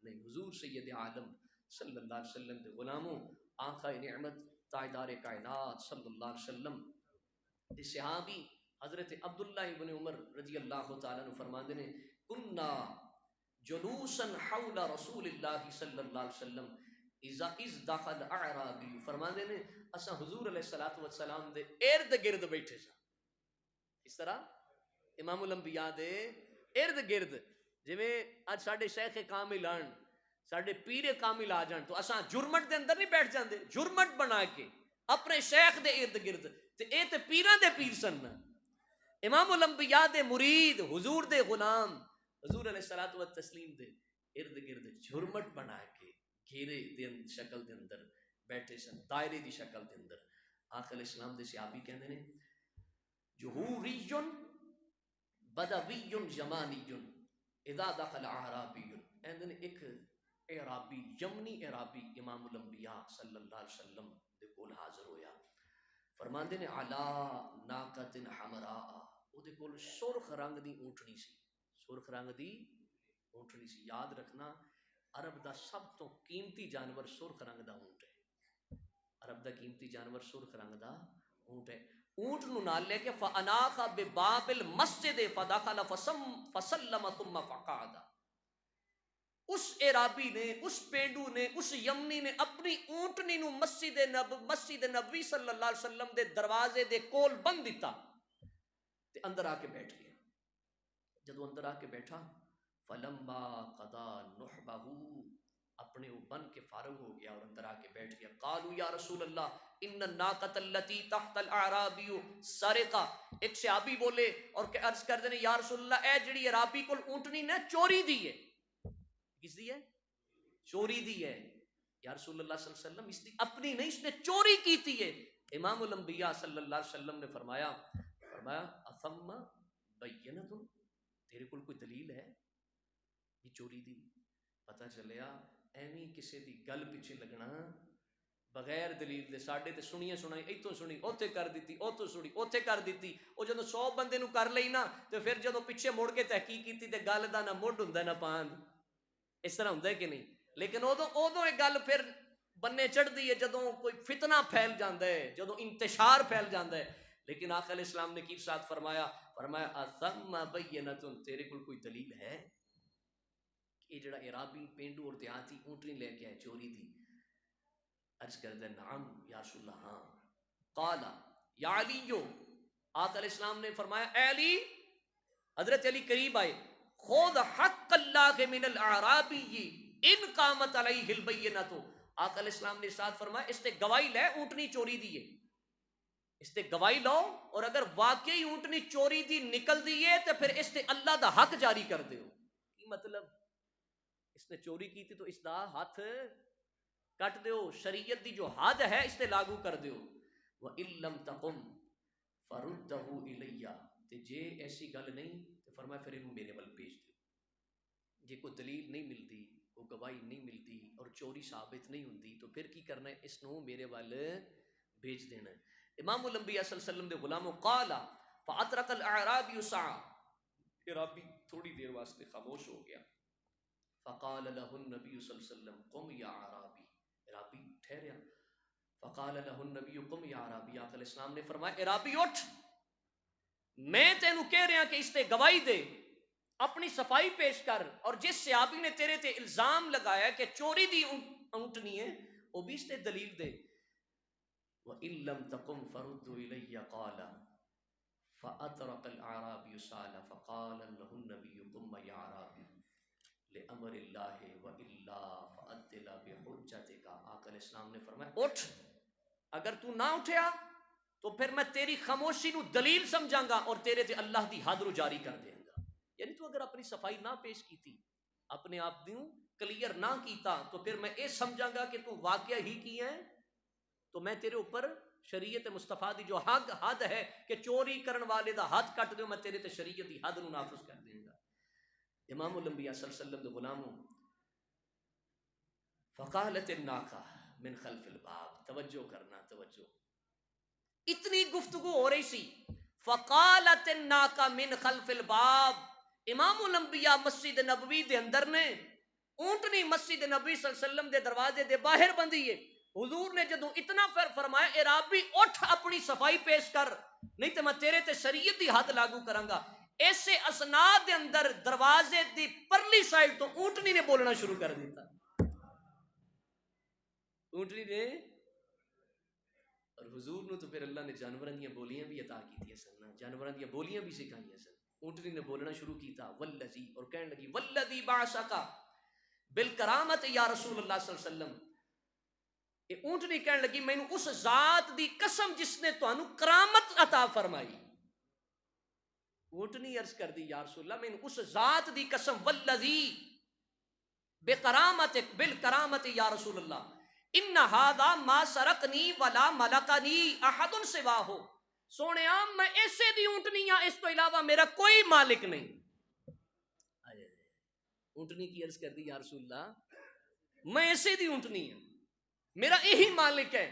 نہیں. حضور سید عالم صلی اللہ علیہ وسلم دے غلاموں، آقا نعمت تاجدار کائنات صلی اللہ علیہ وسلم دے صحابی حضرت عبداللہ ابن عمر رضی اللہ تعالیٰ عنہ فرماندے نے کننا جلوسا حول رسول اللہ صلی اللہ علیہ وسلم اذ دخل اعرابی. فرماندے نے اساں حضور علیہ الصلوۃ والسلام دے ارد گرد بیٹھے سا. اس طرح امام الانبیاء دے ارد گرد، جویں اج ساڈے شیخ کامل آن، ساڈے پیر کامل آ جان تو اساں جرمٹ دے اندر نہیں بیٹھ جاندے، جرمٹ بنا کے اپنے شیخ دے ارد گرد. تے اے تے پیراں دے پیر سن، امام الانبیاء دے مرید، حضور دے غلام، حضور علیہ الصلوۃ والتسلیم دے ارد گرد جھرمٹ بنا کے گھیرے دے شکل دے اندر بیٹھے سن، دائرے دی شکل دے اندر. آقا علیہ السلام دے صحابی کہندے نے جہوری بدوی یمانی اذا دخل اعرابی. کہندے نے ایک اعرابی، یمنی اعرابی امام الانبیاء صلی اللہ علیہ وسلم دے کول حاضر ہویا. فرماندے نے علا ناقۃ حمراء، او دے کول سرخ رنگ دی اونٹنی سی، سرخ رنگ دی اونٹنی سی. یاد رکھنا عرب دا سب تو قیمتی جانور سرخ رنگ دا اونٹ ہے، عرب دا قیمتی جانور سرخ رنگ دا اونٹ ہے. اونٹ نو نال لے کے فاناخ بباب المسجد فدخل فسلم ثم فقعد. اس عرابی نے، اس پینڈو نے، اس یمنی نے اپنی اونٹنی نو مسجد نبوی صلی اللہ علیہ وسلم دے دروازے دے کول بند دیتا تے اندر آ کے بیٹھ گیا. جدو اندر آ کے بیٹھا فلما قضا نحبہ، اپنے وہ بن کے فارغ ہو گیا اور اندر آ کے بیٹھ گیا. قالوا یا رسول اللہ ان الناقۃ التي تحت الاعرابی سرقہ. ایک صحابی بولے اور کہ عرض کر دے یا رسول اللہ اے جڑی عرابی کو اونٹنی نے چوری دی ہے. کس دی ہے؟ چوری دی ہے. یا رسول اللہ صلی اللہ علیہ وسلم اس دی اپنی نہیں، اس نے چوری کی تھی ہے. امام الانبیاء صلی اللہ علیہ وسلم نے فرمایا اثم بینۃ، تیرے کول کوئی دلیل ہے یہ چوری دی؟ پتہ چلیا ایویں کسے دی گل پیچھے لگنا بغیر دلیل دے. ساڈے تے سنیاں سنائی ایتھوں سنی اوتھے کر دیتی، اوتھوں سنی اوتھے کر دیتی. او جدوں 100 بندے نو کر لئی نا تے پھر جدوں پیچھے مڑ کے تحقیق کیتی تے گل دا نہ مڈ ہوندا نہ پاند. اس طرح ہوندا ہے کہ نہیں؟ لیکن ادو یہ گل پھر بننے چڑھتی ہے جدوں کوئی فتنہ پھیل جاتا ہے، جدوں انتشار پھیل جاتا ہے. لیکن آقا علیہ السلام نے کی ارشاد فرمایا اثم بینۃ، تیرے کول کوئی دلیل ہے؟ یہ جڑا عرابی پینڈو اور دیہاتی اونٹنی لے کے آئے چوری دی. عرض کر دے نعم یا رسول اللہ، ہاں. قال یا علی، آقا علیہ السلام نے فرمایا اے علی، حضرت علی قریب آئے، خود حق اللہ من الاعرابی ان قامت علیہ البینۃ. آقا علیہ السلام نے ارشاد فرمایا اس تے گواہی لے اونٹنی چوری دی ہے، اس تے گواہی لو، اور اگر واقعی اونٹنی چوری دی نکل دی ہے تو پھر اس تے اللہ دا حق جاری کر دیو. کی مطلب؟ اس نے چوری کی تھی تو اس دا ہاتھ کٹ دیو، شریعت دی جو حد ہے اس تے لاگو کر دیو. وَإِن لَمْ تَقُمْ فَرُدَّهُ إِلَيَّ، تے جے ایسی گل نہیں تو فرمایا پھر انہوں میرے ول بھیج دیو. جے کوئی دلیل نہیں ملتی، کوئی گواہی نہیں ملتی اور چوری ثابت نہیں ہوندی تو پھر کی کرنا ہے؟ اس نو میرے ول بھیج دینا ہے. امام الانبیاء صلی اللہ علیہ وسلم دے غلاموں قال فاترک الاعرابی ساعہ، عرابی تھوڑی دیر واسطے خاموش ہو گیا. فقال له النبی صلی اللہ علیہ وسلم قم یا عرابی، عرابی ٹھہریا. فقال له النبی قم یا عرابی، آقا علیہ السلام نے فرمایا عرابی اٹھ، میں تینوں کہہ رہا کہ اس تے گواہی دے، اپنی صفائی پیش کر، اور جس صحابی نے تیرے تے الزام لگایا کہ چوری دی اونٹنی ہے وہ بھی اس تے دلیل دے. وَإِن لَمْ تَقُمْ فَرُدُّ إِلَيَّ قَالَ فَأَطْرَقَ الْأَعْرَابِيُّ سَالَ فَقَالَ لَهُ النَّبِيُّ قُمَّ يَا عَرَابِيُّ لِأَمْرِ اللَّهِ وَإِلَّا فَأَدِّلَ بِحُجَّتِكَ. آقا علیہ السلام نے فرمایا اٹھ، اگر تو نہ اٹھیا تو پھر میں تیری خاموشی نو دلیل سمجھاں گا اور تیرے تے اللہ دی حد رو جاری کر دیں گا. یعنی تو اگر اپنی صفائی نہ پیش کیتی، اپنے آپ دیوں کلیئر نہ کیتا، تو پھر میں یہ سمجھاں گا کہ تو واقعہ ہی کی ہے، تو میں تیرے اوپر شریعت مصطفیٰ دی جو حد ہے کہ چوری کرن والے دا حد کٹ دیو، میں تیرے تے شریعت دی حد نو نافذ کر دیں گا. امام الانبیاء صلی اللہ علیہ وسلم دے غلاموں فقالت الناقہ من خلف الباب، توجہ کرنا توجہ، اتنی گفتگو ہو رہی سی. فقالت الناقہ من خلف الباب، امام الانبیاء مسجد نبوی دے اندر نے، اونٹنی مسجد نبوی صلی اللہ علیہ وسلم دے دروازے دے باہر بندی ہے. حضور نے جدوں اتنا فرمایا عرابی اٹھ اپنی صفائی پیش کر، نہیں تو میں تیرے تے شریعت دی حد لاگو کراں گا. ایسے اسناد دے اندر دروازے دی پرلی سائڈ تو اونٹنی نے بولنا شروع کر دیتا. اونٹنی نے، اور حضور نو تو پھر اللہ نے جانوراں دیاں بولیاں بھی عطا کیتیاں سن، جانوراں دیاں بولیاں بھی سکھائیاں سن. اونٹنی نے بولنا شروع کیتا والذی، اور کہنے لگی والذی بعثک بالکرامت یا رسول اللہ صلی اللہ علیہ وسلم. یہ اونٹنی کہنے لگی مینوں اس ذات دی قسم جس نے تانوں کرامت عطا فرمائی. اونٹنی عرض کر دی یا رسول اللہ مینوں اس ذات دی قسم والذی بکرامتک بالکرامت یا رسول اللہ ان ھذا ما سرقنی ولا ملکنی احد سواہ. سونیا میں ایسے دی اونٹنی ہاں، اس تو علاوہ میرا کوئی مالک نہیں. اونٹنی کی عرض کر دی یا رسول اللہ میں ایسے دی اونٹنی ہوں، میرا یہی مالک ہے،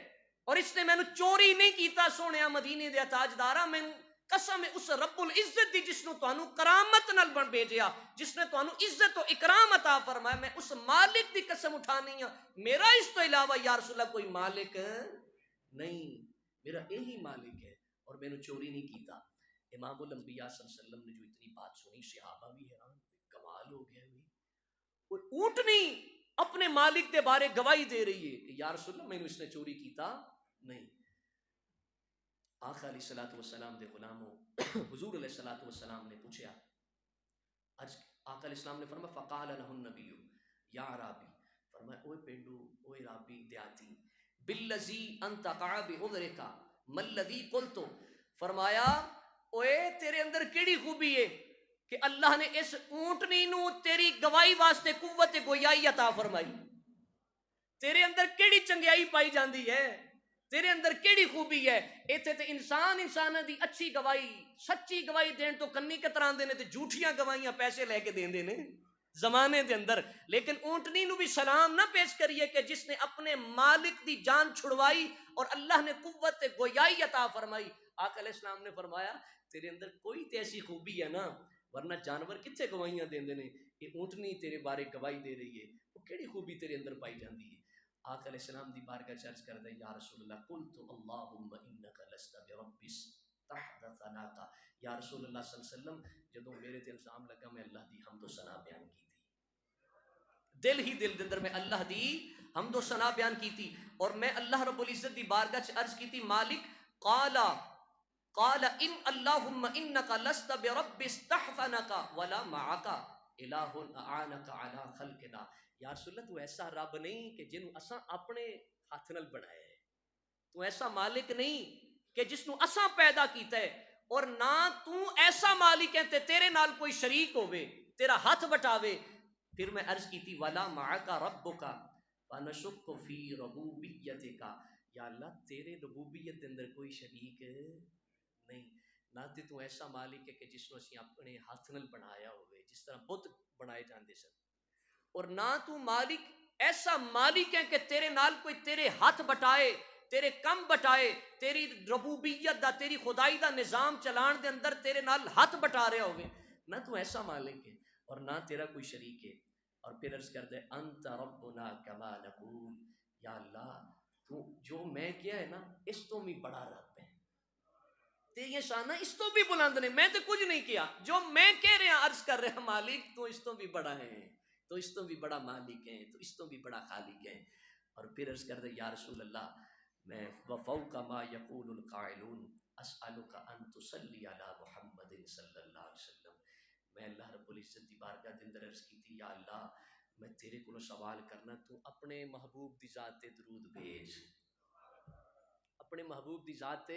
اور اس نے مینوں چوری نہیں کیتا. سونیا مدینے دے تاجدارا میں قسم اس رب العزت دی جس نے تانوں کرامت نال بن بھیجیا، جس نے تانوں عزت و اکرام عطا فرمایا، میں اس مالک دی قسم اٹھانی ہاں، میرا اس تو علاوہ یا رسول اللہ کوئی مالک نہیں، میرا یہی مالک ہے اور میں نے چوری نہیں کیتا. امام الانبیاء صلی اللہ علیہ وسلم نے جو اتنی بات سنی، صحابہ بھی حیران، کمال ہو گیا. کوئی اونٹنی اپنے مالک دے بارے گواہی دے رہی ہے کہ یا رسول اللہ میں نے اس نے چوری کیتا نہیں. آقا علیہ الصلوۃ والسلام دے غلاموں، حضور علیہ الصلوۃ والسلام نے پوچھا، آقا علیہ السلام نے فرمایا فقال له النبی یا عرابی، فرمایا اوے پینڈو، اوے عرابی دیہاتی، بالذی انت قع بعذرک ما الذی قلت، فرمایا اوے تیرے اندر کیڑی خوبی ہے کہ اللہ نے اس اونٹنی نو تیری گواہی واسطے قوت گویائی عطا فرمائی؟ تیرے اندر کیڑی چنگیائی پائی جاندی ہے؟ تیرے اندر کیڑی خوبی ہے؟ ایتھے تے انسان دی اچھی گواہی سچی گواہی دین تو کنی کتران دینے تے جھوٹیاں گواہیاں پیسے لے کے دین دینے زمانے دے اندر، لیکن اونٹنی نو بھی سلام نہ پیش کریے کہ جس نے اپنے مالک دی جان چھڑوائی اور اللہ نے قوت گویائی عطا فرمائی۔ آقا علیہ السلام نے فرمایا تیرے اندر کوئی تے ایسی خوبی ہے نا، ورنہ جانور کتنے گواہیاں دین دینے، یہ اونٹنی تیرے بارے گواہی دے رہی ہے، وہ کیڑی خوبی تیرے اندر پائی جاندی ہے؟ آقا علیہ السلام دی بارگاہ چرچ کر دے یا رسول اللہ قلت اللہم انکا لست بربس تحت ثناکا، یا رسول اللہ صلی اللہ علیہ وسلم جدوں میرے تے الزام لگا میں اللہ دی حمد و ثنا بیان کی تھی، دل ہی دل اندر میں اللہ دی حمد و ثنا بیان کی تھی، اور میں اللہ رب العزت دی بارگاہ چ عرض کی تھی مالک قال ان اللہم انکا لست برب استحفنکا ولا معکا الہ اعانکا علی خلقنا، یا رسول اللہ تو ایسا رب نہیں کہ جنہوں اساں اپنے ہاتھ نال بنایا ہے، تو ایسا مالک نہیں کہ جس نو اساں پیدا کیتا ہے، اور نہ تو ایسا مالک ہے تے تیرے نال کوئی شریک ہوئے تیرا ہاتھ بٹاوے۔ پھر میں عرض کی تھی وَلَا مَعَكَ رَبُّكَ فَنَشُكُّ فِي رَبُوبِيَّتِكَ، یا اللہ تیرے ربوبیت کے اندر کوئی شریک نہیں، نہ تے تو ایسا مالک ہے کہ جس نو اسی اپنے ہاتھ نال بنایا ہوئے جس طرح بت بنائے جاندے سن، اور نہ تو مالک ایسا مالک ہے کہ تیرے نال کوئی تیرے ہاتھ بٹائے تیرے کم بٹائے، تیری ربوبیت دا تیری خدائی دا نظام چلان دے اندر تیرے نال ہاتھ بٹا رہے ہوئے، نہ تو ایسا مالک ہے اور نہ تیرا کوئی شریک ہے۔ اور پھر عرض کر دے انت ربنا کما نقول، یا اللہ تو جو میں کیا ہے نا اس تو بھی بڑا رب ہے، تیری شانہ اس تو بھی بلند نے، میں تو کچھ نہیں کیا، جو میں کہہ رہا عرض کر رہا مالک تو اس تو بھی بڑا ہے، تو اس تو بھی بڑا مالک ہے، تو اس تو بھی بڑا خالق ہے۔ اور پھر عرض کر دے یا رسول اللہ میں وفوق ما یقول القائلون اسألک ان تصلی علی محمد صلی اللہ علیہ وسلم، میں اللہ رب العزت دی بارگاہ دے اندر عرض کی تھی یا اللہ میں تیرے کو سوال کرنا تو اپنے محبوب دی ذات درود بھیج، اپنے محبوب دی ذات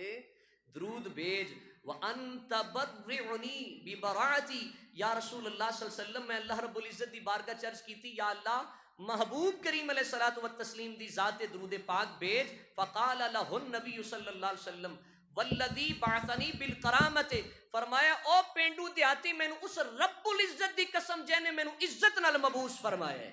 درود بھیج، وَأَنْتَ بَرِّعُنِي بِبَرَعَتِي، یا رسول اللہ صلی اللہ علیہ وسلم میں اللہ رب العزت دی بارگاہ چرچ کی تھی یا اللہ محبوب کریم علیہ الصلوۃ والتسلیم دی ذات درود پاک بھیج، فقال لہ النبی صلی اللہ علیہ وسلم والذی بعثنی بالکرامت، فرمایا او پینڈو دیہاتی مینوں اس رب العزت دی قسم جے نے مینوں عزت نال مبعوث فرمایا ہے،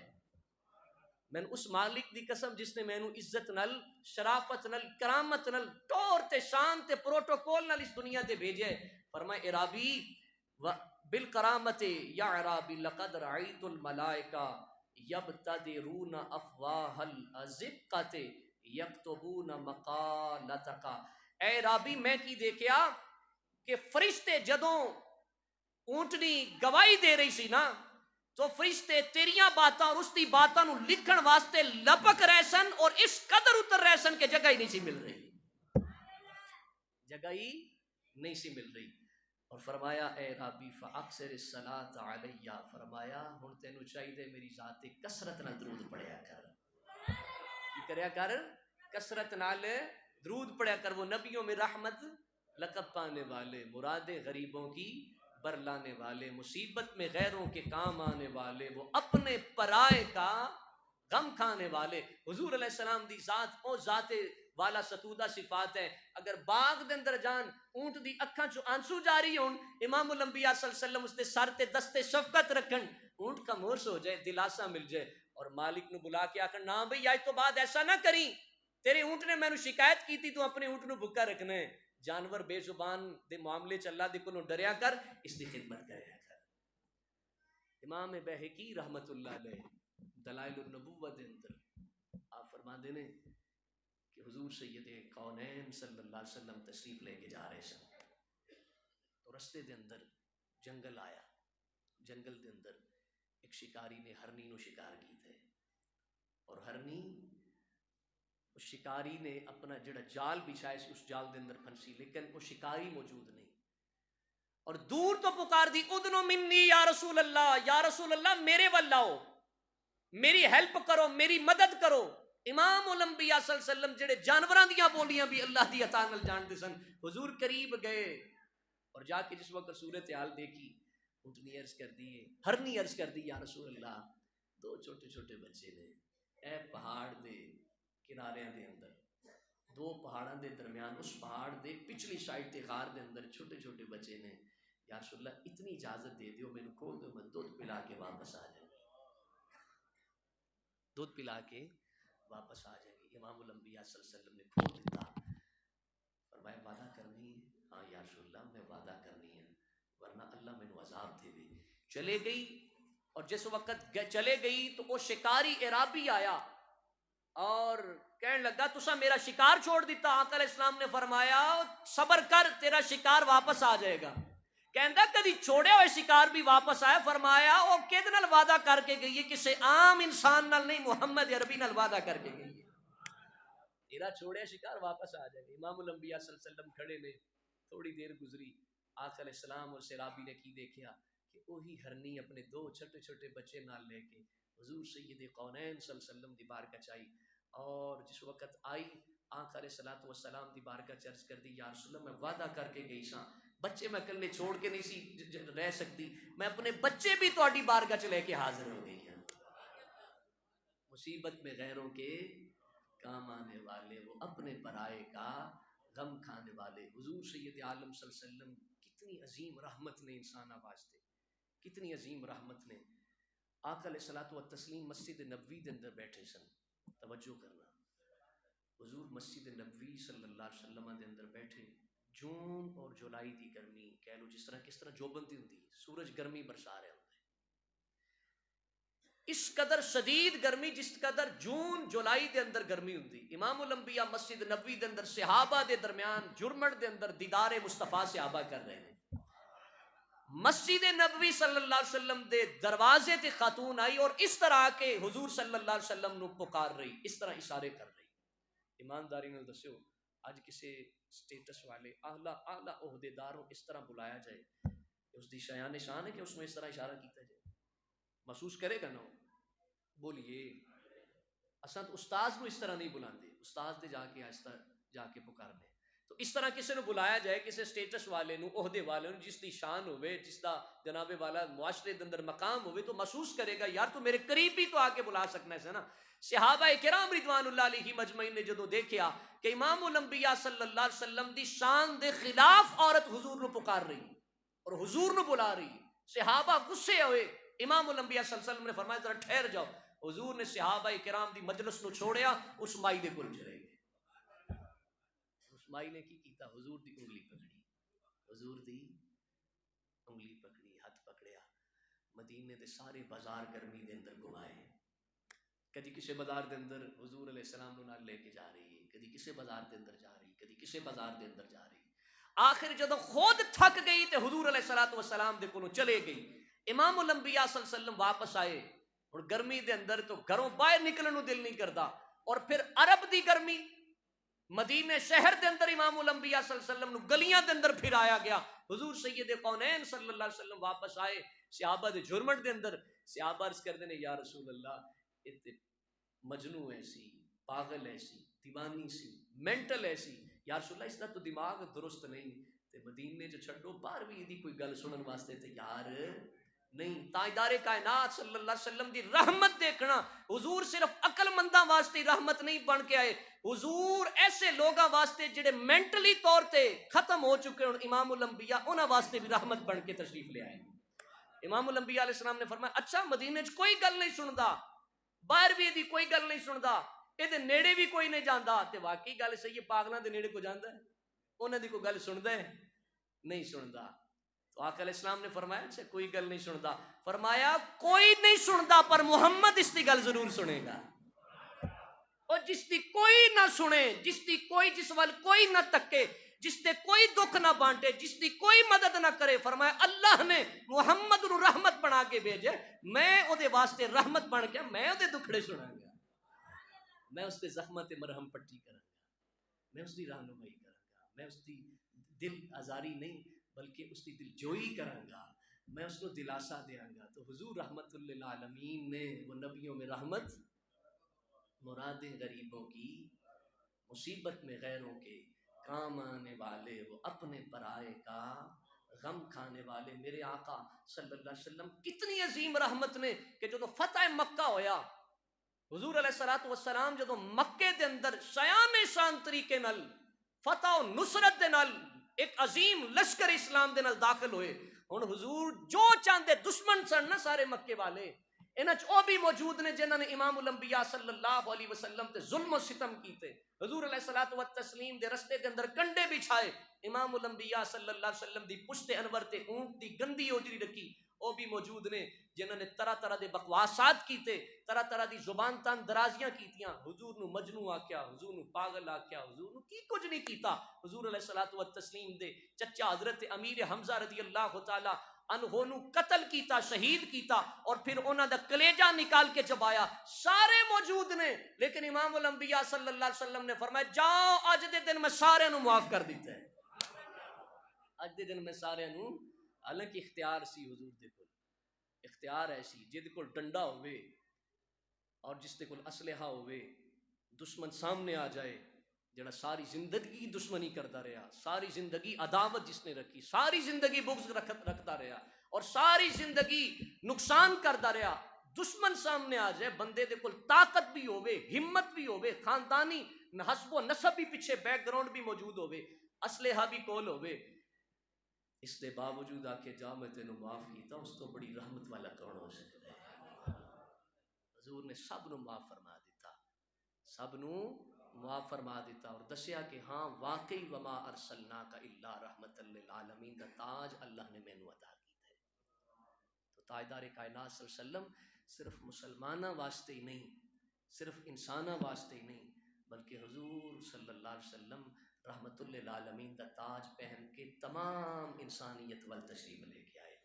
میں اس مالک دی قسم جس نے مینوں عزت نال شرافت نال کرامت نال ٹور تے شان تے پروٹوکول نال اس دنیا تے بھیجے، فرمایا عرابی بالکرامت یا عرابی لقد رأیت الملائکہ یبتدرون افواہ الازقۃ یکتبون مقالتک، اے عرابی میں کی دیکھیا کہ فرشتے جدوں اونٹنی گواہی دے رہی سی نا تو فرشتے تیریاں باتاں اور اس دی باتاں نو لکھن واسطے لپک رہے سن، اور اس قدر اتر رہے سن کہ جگہ ہی نہیں سی مل رہی، جگہ ہی نہیں سی مل رہی۔ اور فرمایا اے ربی فاکثر الصلاۃ علیہ، فرمایا ہن تینوں چاہیے میری ذات کثرت نال درود پڑھیا کر، کی کریا کر، کثرت نال درود پڑھیا کر، وہ نبیوں میں رحمت لقب پانے والے، مرادیں غریبوں کی برلانے والے، مصیبت میں غیروں کے کام آنے والے، وہ اپنے پرائے کا غم کھانے والے، حضور علیہ السلام دی ذات او ذات والا ستودہ صفات ہے، اگر باغ دے اندر جان اونٹ دی اکھاں چوں آنسو جاری ہون، امام الانبیاء صلی اللہ علیہ وسلم اس دے سر تے دستے شفقت رکھن، اونٹ کا مورس ہو جائے، دلاسا مل جائے، اور مالک نو بلا کے آکھن نہ بھئی آج تو بعد ایسا نہ کریں، تیرے اونٹ نے میں نو شکایت کی تھی تو اپنے اونٹ نو بھکا رکھنا ہے، جانور بے زبان دے معاملے چ اللہ دے کولوں ڈریا کر، اس دی خدمت کریا کر۔ امام بہقی رحمت اللہ علیہ دلائل النبوہ دے اندر آپ فرماندے نے کہ حضور سید کونین صلی اللہ علیہ وسلم تشریف لے کے جا رہے سن، تو رستے دے اندر جنگل آیا، جنگل دے اندر ایک شکاری نے ہرنی نو شکار کیتا ہے، اور ہرنی اس شکاری نے اپنا جڑا جال بچھایا سی اس جال دے اندر پھنسی، لیکن وہ شکاری موجود نہیں، اور دور تو پکار دی ادنو منی یا رسول اللہ میرے ول آؤ، میری ہیلپ کرو، میری مدد کرو۔ امام الانبیاء صلی اللہ علیہ وسلم جڑے جانوراں دیاں بولیاں بھی اللہ دی عطا نال جان دے سن، حضور قریب گئے اور جا کے جس وقت صورتحال دیکھی، اونٹنی عرض کر دی، ہرنی عرض کر دی، یا رسول اللہ دو چھوٹے چھوٹے بچے نے اے پہاڑ دے کناریاں دے اندر، دو پہاڑاں دے درمیان اس پہاڑ دے پچھلی سائڈ تے غار دے اندر چھوٹے چھوٹے بچے نے، یا رسول اللہ اتنی اجازت دے دیو میں کھول دو، میں دودھ پلا کے واپس آ جائیں، دودھ پلا کے واپس آ جائیں گے۔ امام الانبیاء صلی اللہ علیہ وسلم نے کھول دیتا، فرمایا وعدہ کرنی ہے؟ ہاں یا رسول اللہ میں وعدہ کرنی ہے، ورنہ اللہ میں عذاب دے دے۔ چلے گئی، اور جس وقت چلے گئی تو وہ شکاری عرابی آیا اور کہنے لگا تسا میرا شکار چھوڑ دیتا؟ آقا علیہ السلام نے فرمایا صبر کر، تیرا شکار واپس آ جائے گا۔ کہندا کدی چھوڑے ہوئے شکار بھی واپس آیا؟ فرمایا وہ کہدے نال وعدہ کر کے گئی ہے، کسی عام انسان نال نہیں، محمد عربی نال وعدہ کر کے گئی ہے، تیرا چھوڑے شکار واپس آ جائے گا۔ امام الانبیاء صلی اللہ علیہ وسلم کھڑے نے، تھوڑی دیر گزری، آقا علیہ السلام اور سیرابی نے کی دیکھا کہ وہی ہرنی اپنے دو چھوٹے چھوٹے بچے نال لے کے حضور سید کونین صلی اللہ علیہ وسلم دی بارگاہ چائی، اور جس وقت آئی آقا علیہ الصلوۃ والسلام دی بارگاہ چرچ کر دی، یا رسول اللہ میں وعدہ کر کے گئی ساں، بچے میں کلے چھوڑ کے نہیں سی رہ سکتی، میں اپنے بچے بھی تہاڈی بارگاہ چ لے کے حاضر ہو گئی ہوں۔ مصیبت میں غیروں کے کام آنے والے، وہ اپنے پرائے کا غم کھانے والے، حضور سید عالم صلی اللہ علیہ وسلم کتنی عظیم رحمت نے انسانہ واسطے، کتنی عظیم رحمت نے۔ آقا علیہ الصلوۃ والتسلیم مسجد نبوی دے اندر بیٹھے سن، توجہ کرنا، حضور مسجد نبوی صلی اللہ علیہ وسلم دے اندر بیٹھے، جون اور جولائی دی گرمی کہہ لو، جس طرح کس طرح جوبن دی ہوندی، سورج گرمی برسا رہا ہوتا ہے، اس قدر شدید گرمی جس قدر جون جولائی دے اندر گرمی ہوندی۔ امام الانبیاء مسجد نبوی دے اندر صحابہ دے درمیان جرمٹ دے اندر دیدار مصطفیٰ صحابہ کر رہے ہیں۔ مسجد نبوی صلی اللہ علیہ وسلم دے دروازے تے خاتون آئی اور اس طرح کے حضور صلی اللہ علیہ وسلم نو پکار رہی، اس طرح اشارے کر رہی۔ ایمانداری نال دسیو اج کسے سٹیٹس والے اعلی عہدیداروں اس طرح بلایا جائے، اس دی شایان شان ہے کہ اس میں اس طرح اشارہ کیتا جائے؟ محسوس کرے گا نا؟ بولیے، اساں تو استاذ کو اس طرح نہیں بلاندے، استاذ دے جا کے آہستہ جا کے پکارنے، تو اس طرح کسی نے بلایا جائے، کسی سٹیٹس والے نو، عہدے والے نو، جس دی شان ہوئے، جس دا جناب والا معاشرے دے اندر مقام ہوئے، تو محسوس کرے گا یار تو میرے قریب بھی تو آ کے بلا سکنا ہے نا۔ صحابہ کرام رضوان اللہ علیہ مجمعین نے جدو دیکھیا کہ امام الانبیاء صلی اللہ علیہ وسلم دی شان دے خلاف عورت حضور نو پکار رہی اور حضور نو بلا رہی، صحابہ غصے ہوئے، امام الانبیاء صلی اللہ علیہ وسلم نے فرمایا ذرا ٹھہر جاؤ، حضور نے صحابہ کرام دی مجلس نو چھوڑیا، اس مائی دے کول چلے گئے۔ اس مائی نے کی کیتا؟ حضور دی انگلی پکڑی، حضور دی انگلی پکڑی، ہاتھ پکڑیا، مدینے دے سارے بازار گرمی دے اندر گھمائے، کدی کسی بازار دے اندر حضور علیہ السلام نو نال لے کے جا رہی ہے، کدی کسی بازار دے اندر جا رہی، کدی کسی بازار دے اندر جا رہی، آخر جدو خود تھک گئی تے حضور علیہ الصلوۃ والسلام دے کولوں چلے گئی، امام الانبیاء صلی اللہ علیہ وسلم واپس آئے، اور گرمی دے اندر تو گھروں باہر نکلن نو دل نہیں کرتا، اور پھر عرب دی گرمی، مدینے شہر دے اندر امام الانبیاء صلی اللہ علیہ وسلم نو گلیاں دے اندر پھرایا گیا، حضور سید کونین صلی اللہ علیہ وسلم واپس آئے، صحابہ دے جرمٹ دے اندر، صحابہ عرض کردے نے یا رسول اللہ اتنے مجنو ایسی، پاگل ایسی، دیوانی سی، مینٹل ایسی، یا رسول اللہ اس دا تو دماغ درست نہیں، تے مدینے جو چھڑو باہر بھی دی کوئی گل سنن واسطے تیار نہیں۔ تاجدار کائنات صلی اللہ علیہ وسلم دی رحمت دیکھنا، حضور صرف عقل منداں واسطے رحمت نہیں بن کے آئے، حضور ایسے لوگاں واسطے جڑے مینٹلی طور تے ختم ہو چکے ہیں، امام الانبیاء انہاں واسطے بھی رحمت بن کے تشریف لے آئے۔ امام الانبیاء علیہ السلام نے فرمایا اچھا مدینے چ کوئی گل نہیں سندا، باہر بھی دی کوئی گل نہیں سندا، یہ نیڑے بھی کوئی نہیں جاندا، تے واقعی گل صحیح ہے، پاگلاں دے نیڑے کو جاندا ہے، انہاں دی کوئی گل سندا ہے؟ نہیں سندا۔ تو آقا علیہ السلام نے فرمایا اچھا کوئی گل نہیں سندا، فرمایا کوئی نہیں سندا پر محمد اس دی گل ضرور سنے گا، اور جس دی کوئی نہ سنے، جس دی کوئی، جس وال کوئی نہ تکے، جس تے کوئی دکھ نہ بانٹے، جس دی کوئی مدد نہ کرے، فرمایا اللہ نے محمد نو رحمت بنا کے بھیجے، میں او دے واسطے رحمت بن گیا، میں او دے دکھڑے سنا گا، میں اس کے زخمت مرہم پٹی کراں گا، میں اس دی رہنمائی کراں گا، میں اس دی دل آزاری نہیں، بلکہ اس کی دل جوئی کروں گا، میں اس کو دلاسا دیاں گا۔ تو حضور رحمت للعالمین نے وہ نبیوں میں رحمت، مرادیں غریبوں کی، مصیبت میں غیروں کے، کام آنے والے، وہ اپنے پرائے کا غم کھانے والے میرے آقا صلی اللہ علیہ وسلم۔ کتنی عظیم رحمت نے کہ جو فتح مکہ ہویا، حضور علیہ الصلوۃ والسلام جدوں مکے دے اندر شایان شان طریقے نال فتح و نصرت دے نال ایک عظیم لشکر اسلام دے نال داخل ہوئے، ہن حضور جو چاہندے دشمن سن نا سارے مکے والے، انہاں چ او بھی موجود نے جنہاں نے امام الانبیاء صلی اللہ علیہ وسلم تے ظلم و ستم کیتے، حضور علیہ الصلوۃ والتسلیم دے رستے دے اندر کنڈے بچھائے، امام الانبیاء صلی اللہ علیہ وسلم دی پشت انور تے اونٹ دی گندی اوجری رکھی، او بھی موجود نے جنہاں نے طرح طرح دے بکواسات کیتے، طرح طرح دی زبان تان درازیاں کیتیاں، حضور نو مجنوں آکھیا، حضور نو پاگل آکھیا، حضور نو کی کچھ نہیں کیتا۔ حضور علیہ الصلوۃ والتسلیم دے چچا حضرت امیر حمزہ رضی اللہ تعالی عنہ نو قتل کیتا، شہید کیتا، اور پھر انہاں دا کلیجہ نکال کے چبایا، سارے موجود نے، لیکن امام الانبیاء صلی اللہ علیہ وسلم نے فرمایا جاؤ اج دے دن میں سارے نو معاف کر دیتا ہے، اج دے دن میں سارے نو، حالانکہ اختیار سی حضور دے کول، اختیار ایسی جد کول ڈنڈا ہوئے اور جس دے کول اسلحہ ہوئے، دشمن سامنے آ جائے، جڑا ساری زندگی دشمنی کرتا رہا، ساری زندگی عداوت جس نے رکھی، ساری زندگی بغض رکھتا رہا اور ساری زندگی نقصان کرتا رہا، دشمن سامنے آ جائے، بندے دے کول طاقت بھی ہوئے، ہمت بھی ہوئے، خاندانی حسب و نسب بھی پیچھے بیک گراؤنڈ بھی موجود ہوئے، اسلحہ بھی کول ہوئے، اس دے باوجود آ کے جا میں تینوں معاف کیتا، اس تو بڑی رحمت والا کون ہو سکتا ہے؟ حضور نے سب نو معاف فرما دیتا، سب نو معاف فرما دیتا، اور دسیا کہ ہاں واقعی وما ارسلناک الا رحمت للعالمین دا تاج اللہ نے مینوں عطا کیتا ہے۔ تو تاجدار کائنات صلی اللہ علیہ وسلم صرف مسلمانہ واسطے ہی نہیں، صرف انسانہ واسطے ہی نہیں، بلکہ حضور صلی اللہ علیہ وسلم رحمت للعالمین دا تاج پہن کے تمام انسانیت وال تشریف لے کے آئے۔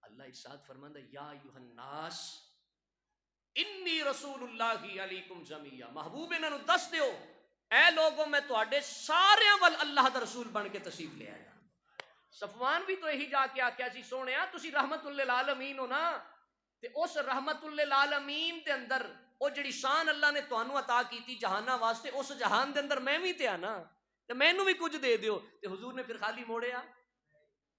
اللہ ارشاد فرماندا یا ایھا الناس انی رسول اللہ علیکم جمیعا، محبوب انہاں نو دس دیو اے لوگوں میں تواڈے سارے ول اللہ دا رسول بن کے تشریف لے آیا۔ صفوان بھی تو یہی جا کے آکھیا سی سونیا تسی رحمت للعالمین ہو نا، تے اس رحمت للعالمین دے اندر او جڑی شان اللہ نے تانوں عطا کیتی جہاناں واسطے، اس جہان دے اندر میں بھی تے آنا، تے مینوں بھی کچھ دے دیو۔ تے حضور نے پھر خالی موڑیا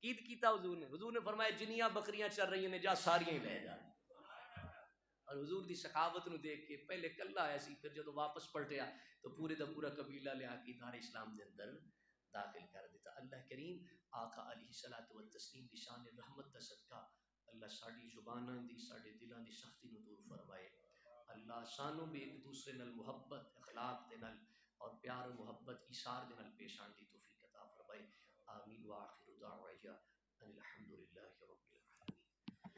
کی کیتا؟ حضور نے فرمایا جنیاں بکریاں چر رہی ہیں جا ساریاں ہی لے جا، اور حضور دی سخاوت نو دیکھ کے پہلے کلا آیا سی، پھر جدو واپس پلٹیا تو پورے دا پورا قبیلہ لیا کے دار اسلام دے اندر داخل کر دیتا۔ اللہ کریم آقا علیہ الصلوۃ والتسلیم دی شان رحمت دا صدقہ اللہ ساڈی زباناں دی، ساڈے دلاں دی سختی نو دور فرمائے، اللہ سانوں بھی ایک دوسرے نال محبت، اخلاق دے نال اور پیار و محبت ایثار دے نال پیش آن دی توفیق عطا فرمائے۔ آمین وآخر دعوانا ان الحمد للہ رب العالمین۔